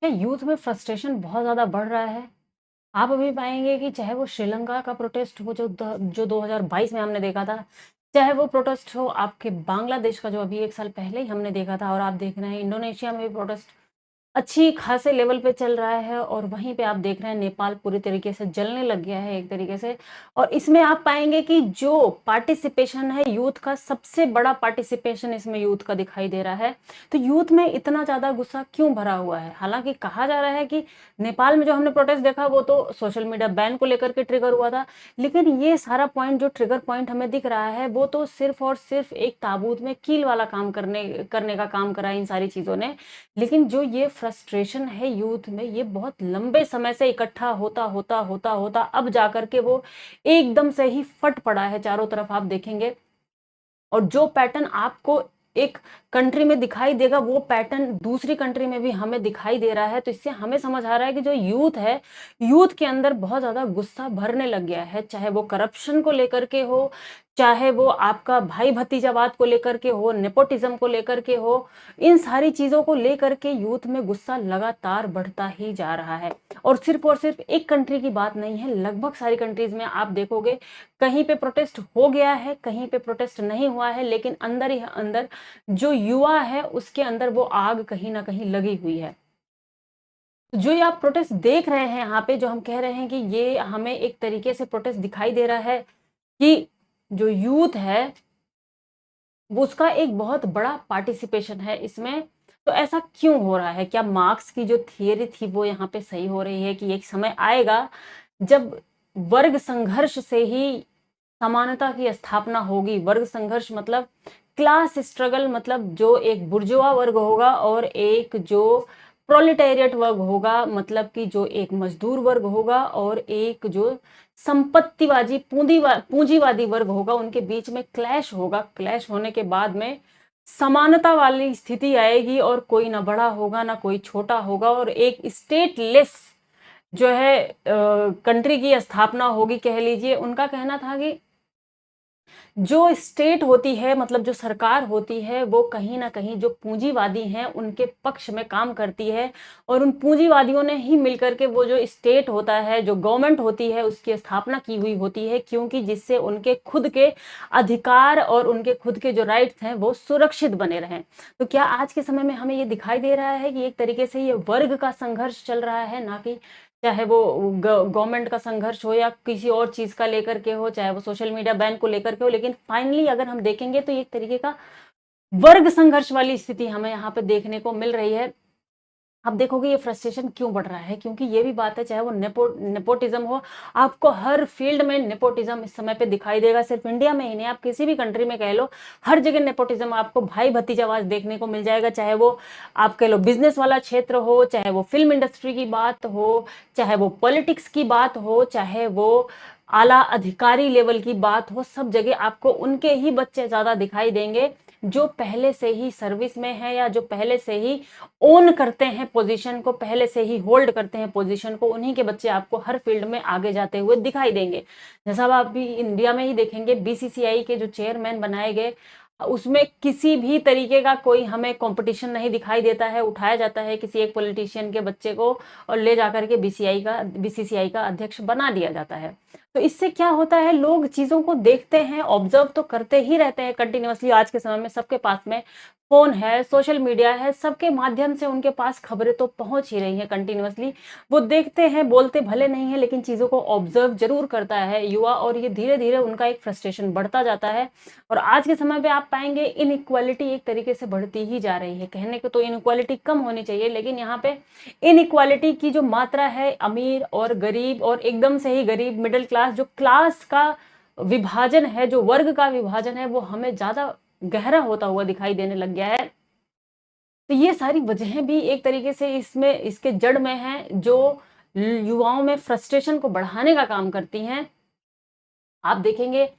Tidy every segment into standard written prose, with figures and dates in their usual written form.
क्या यूथ में फ्रस्ट्रेशन बहुत ज़्यादा बढ़ रहा है? आप अभी पाएँगे कि चाहे वो श्रीलंका का प्रोटेस्ट हो जो 2022 में हमने देखा था, चाहे वो प्रोटेस्ट हो आपके बांग्लादेश का जो अभी 1 साल पहले ही हमने देखा था और आप देख रहे हैं इंडोनेशिया में भी प्रोटेस्ट अच्छी खासे लेवल पे चल रहा है और वहीं पे आप देख रहे हैं नेपाल पूरी तरीके से जलने लग गया है एक तरीके से। और इसमें आप पाएँगे कि जो पार्टिसिपेशन है यूथ का, सबसे बड़ा पार्टिसिपेशन इसमें यूथ का दिखाई दे रहा है। तो यूथ में इतना ज़्यादा गुस्सा क्यों भरा हुआ है? हालाँकि कहा जा रहा है कि नेपाल में जो हमने प्रोटेस्ट देखा वो तो सोशल मीडिया बैन को लेकर के ट्रिगर हुआ था। लेकिन ये सारा पॉइंट जो ट्रिगर पॉइंट हमें दिख रहा है वो तो सिर्फ़ और सिर्फ़ एक ताबूत में कील वाला काम करने करने का काम करा है इन सारी चीज़ों ने। लेकिन जो ये फ्रस्ट्रेशन है यूथ में, ये बहुत लंबे समय से इकट्ठा होता अब जाकर के वो एकदम से ही फट पड़ा है चारों तरफ आप देखेंगे। और जो पैटर्न आपको एक कंट्री में दिखाई देगा, वो पैटर्न दूसरी कंट्री में भी हमें दिखाई दे रहा है। तो इससे हमें समझ आ रहा है कि जो यूथ है, यूथ के अंदर बहुत ज़्यादा गुस्सा भरने लग गया है। चाहे वो करप्शन को लेकर के हो, चाहे वो आपका भाई-भतीजावाद को लेकर के हो, नेपोटिज़्म को लेकर के हो, इन सारी चीज़ों को लेकर के यूथ में गुस्सा लगातार बढ़ता ही जा रहा है। और सिर्फ़ एक कंट्री की बात नहीं है, लगभग सारी कंट्रीज़ में आप देखोगे कहीं पे प्रोटेस्ट हो गया है, कहीं पे प्रोटेस्ट नहीं हुआ है, लेकिन अंदर ही अंदर जो युवा है उसके अंदर वो आग कहीं न कहीं लगी हुई है। तो जो ये आप प्रोटेस्ट देख रहे हैं यहाँ पे, जो हम कह रहे हैं कि ये हमें एक तरीके से प्रोटेस्ट दिखाई दे रहा है कि जो यूथ है वो उसका एक बहुत बड़ा पार्टिसिपेशन है इसमें। तो ऐसा क्यों हो रहा है? क्या मार्क्स की जो थियरी थी वो यहाँ पे सही हो रही है कि एक समय आएगा जब वर्ग संघर्ष से ही समानता की स्थापना होगी? वर्ग संघर्ष मतलब क्लास स्ट्रगल, मतलब जो एक बुर्जुआ वर्ग होगा और एक जो प्रोलेटेरिएट वर्ग होगा, मतलब कि जो एक मजदूर वर्ग होगा और एक जो संपत्तिवाजी पूंजीवादी वर्ग होगा, उनके बीच में क्लैश होगा। क्लैश होने के बाद में समानता वाली स्थिति आएगी और कोई ना बड़ा होगा ना कोई छोटा होगा और एक स्टेटलेस जो है कंट्री की स्थापना होगी कह लीजिए। उनका कहना था कि जो स्टेट होती है, मतलब जो सरकार होती है, वो कहीं न कहीं जो पूँजीवादी हैं उनके पक्ष में काम करती है और उन पूँजीवादियों ने ही मिलकर के वो जो स्टेट होता है, जो गवर्नमेंट होती है, उसकी स्थापना की हुई होती है, क्योंकि जिससे उनके खुद के अधिकार और उनके खुद के जो राइट्स हैं वो सुरक्षित बने रहें। तो क्या आज के समय में हमें ये दिखाई दे रहा है कि एक तरीके से ये वर्ग का संघर्ष चल रहा है, ना कि चाहे वो गवर्नमेंट का संघर्ष हो या किसी और चीज़ का लेकर के हो, चाहे वो सोशल मीडिया बैन को लेकर के हो, लेकिन फाइनली अगर हम देखेंगे तो ये एक तरीके का वर्ग संघर्ष वाली स्थिति हमें यहाँ पे देखने को मिल रही है। आप देखोगे ये फ्रस्ट्रेशन क्यों बढ़ रहा है, क्योंकि ये भी बात है, चाहे वो नेपोटिज्म हो, आपको हर फील्ड में नेपोटिज्म इस समय पे दिखाई देगा। सिर्फ इंडिया में ही नहीं, आप किसी भी कंट्री में कह लो, हर जगह नेपोटिज्म आपको भाई भतीजावाद देखने को मिल जाएगा। चाहे वो आप कह लो बिजनेस वाला क्षेत्र हो, चाहे वो फिल्म इंडस्ट्री की बात हो, चाहे वो पॉलिटिक्स की बात हो, चाहे वो आला अधिकारी लेवल की बात हो, सब जगह आपको उनके ही बच्चे ज्यादा दिखाई देंगे जो पहले से ही सर्विस में है या जो पहले से ही ओन करते हैं पोजीशन को, पहले से ही होल्ड करते हैं पोजीशन को। उन्हीं के बच्चे आपको हर फील्ड में आगे जाते हुए दिखाई देंगे। जैसा आप अभी इंडिया में ही देखेंगे, बीसीसीआई के जो चेयरमैन बनाए गए, उसमें किसी भी तरीके का कोई हमें कंपटीशन नहीं दिखाई देता है। उठाया जाता है किसी एक पॉलिटिशियन के बच्चे को और ले जाकर के बीसीसीआई का अध्यक्ष बना दिया जाता है। तो इससे क्या होता है, लोग चीजों को देखते हैं, ऑब्जर्व तो करते ही रहते हैं कंटिन्यूअसली। आज के समय में सबके पास में फोन है, सोशल मीडिया है, सबके माध्यम से उनके पास खबरें तो पहुंच ही रही हैं कंटिन्यूअसली। वो देखते हैं, बोलते भले नहीं है, लेकिन चीजों को ऑब्जर्व जरूर करता है युवा, और ये धीरे धीरे उनका एक फ्रस्ट्रेशन बढ़ता जाता है। और आज के समय पे आप पाएंगे इनइक्वालिटी एक तरीके से बढ़ती ही जा रही है। कहने को तो इनइक्वालिटी कम होनी चाहिए, लेकिन यहाँ पे इनइक्वालिटी की जो मात्रा है, अमीर और गरीब और एकदम से ही गरीब, मिडिल क्लास, जो क्लास का विभाजन है, जो वर्ग का विभाजन है, वो हमें ज्यादा गहरा होता हुआ दिखाई देने लग गया है। तो ये सारी वजहें भी एक तरीके से इसमें इसके जड़ में हैं, जो युवाओं में फ्रस्ट्रेशन को बढ़ाने का काम करती हैं। आप देखेंगे,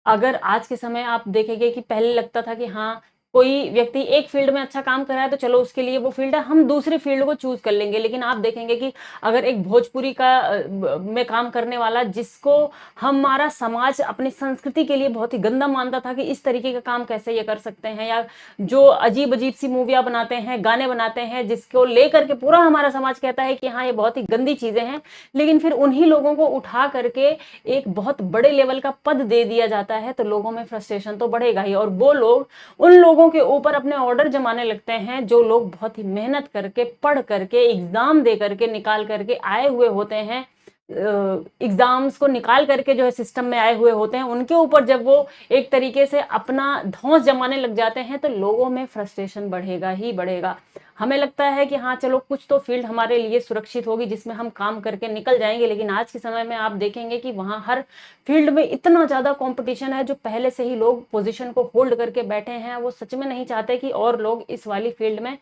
अगर आज के समय आप देखेंगे कि पहले लगता था कि हाँ, कोई व्यक्ति एक फील्ड में अच्छा काम कर रहा है तो चलो उसके लिए वो फील्ड है, हम दूसरी फील्ड को चूज कर लेंगे। लेकिन आप देखेंगे कि अगर एक भोजपुरी का में काम करने वाला, जिसको हमारा समाज अपनी संस्कृति के लिए बहुत ही गंदा मानता था कि इस तरीके का काम कैसे ये कर सकते हैं, या जो अजीब अजीब सी मूवियां बनाते हैं, गाने बनाते हैं, जिसको लेकर के पूरा हमारा समाज कहता है कि हाँ ये बहुत ही गंदी चीजें हैं, लेकिन फिर उन्हीं लोगों को उठा करके एक बहुत बड़े लेवल का पद दे दिया जाता है, तो लोगों में फ्रस्ट्रेशन तो बढ़ेगा ही। और वो लोग उन लोगों के ऊपर अपने ऑर्डर जमाने लगते हैं जो लोग बहुत ही मेहनत करके, पढ़ करके, एग्जाम दे करके, निकाल करके आए हुए होते हैं, एग्जाम्स को निकाल करके जो है सिस्टम में आए हुए होते हैं। उनके ऊपर जब वो एक तरीके से अपना धौंस जमाने लग जाते हैं तो लोगों में फ्रस्ट्रेशन बढ़ेगा ही बढ़ेगा। हमें लगता है कि हाँ चलो कुछ तो फील्ड हमारे लिए सुरक्षित होगी जिसमें हम काम करके निकल जाएंगे, लेकिन आज के समय में आप देखेंगे कि वहां हर फील्ड में इतना ज्यादा कंपटीशन है, जो पहले से ही लोग पोजीशन को होल्ड करके बैठे हैं, वो सच में नहीं चाहते कि और लोग इस वाली फील्ड में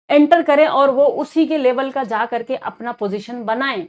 एंटर करें और वो उसी के लेवल का जा करके अपना पोजीशन बनाएं।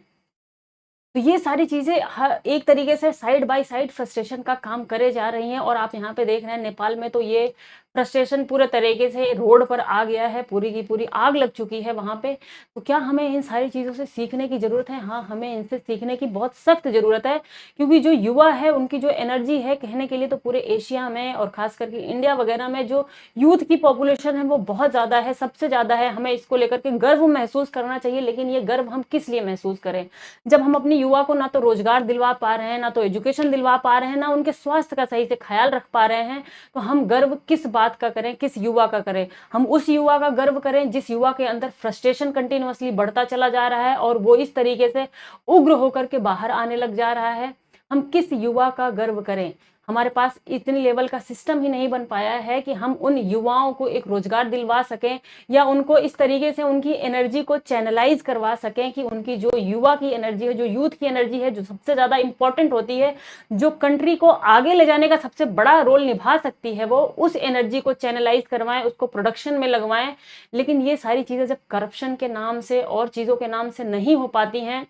तो ये सारी चीजें एक तरीके से साइड बाय साइड फ्रस्ट्रेशन का काम करे जा रही हैं। और आप यहाँ पे देख रहे हैं नेपाल में तो ये फ्रस्ट्रेशन पूरे तरीके से रोड पर आ गया है, पूरी की पूरी आग लग चुकी है वहां पे। तो क्या हमें इन सारी चीजों से सीखने की जरूरत है? हाँ, हमें इनसे सीखने की बहुत सख्त जरूरत है, क्योंकि जो युवा है उनकी जो एनर्जी है, कहने के लिए तो पूरे एशिया में और खास करके इंडिया वगैरह में जो यूथ की पॉपुलेशन है वो बहुत ज्यादा है, सबसे ज्यादा है। हमें इसको लेकर के गर्व महसूस करना चाहिए, लेकिन ये गर्व हम किस लिए महसूस करें जब हम अपनी युवा को ना तो रोजगार दिलवा पा रहे हैं, ना तो एजुकेशन दिलवा पा रहे हैं, ना उनके स्वास्थ्य का सही से ख्याल रख पा रहे हैं। तो हम गर्व किस बात का करें, किस युवा का करें? हम उस युवा का गर्व करें जिस युवा के अंदर फ्रस्ट्रेशन कंटिन्यूअसली बढ़ता चला जा रहा है और वो इस तरीके से उग्र होकर के बाहर आने लग जा रहा है। हम किस युवा का गर्व करें? हमारे पास इतने लेवल का सिस्टम ही नहीं बन पाया है कि हम उन युवाओं को एक रोजगार दिलवा सकें, या उनको इस तरीके से उनकी एनर्जी को चैनलाइज करवा सकें कि उनकी जो युवा की एनर्जी है, जो यूथ की एनर्जी है, जो सबसे ज्यादा इंपॉर्टेंट होती है, जो कंट्री को आगे ले जाने का सबसे बड़ा रोल निभा सकती है, वो उस एनर्जी को चैनलाइज करवाएं, उसको प्रोडक्शन में लगवाएं। लेकिन ये सारी चीजें जब करप्शन के नाम से और चीजों के नाम से नहीं हो पाती हैं,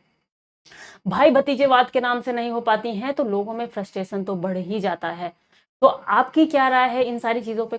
भाई भतीजेवाद के नाम से नहीं हो पाती हैं, तो लोगों में फ्रस्ट्रेशन तो बढ़ ही जाता है। तो आपकी क्या राय है इन सारी चीजों पे?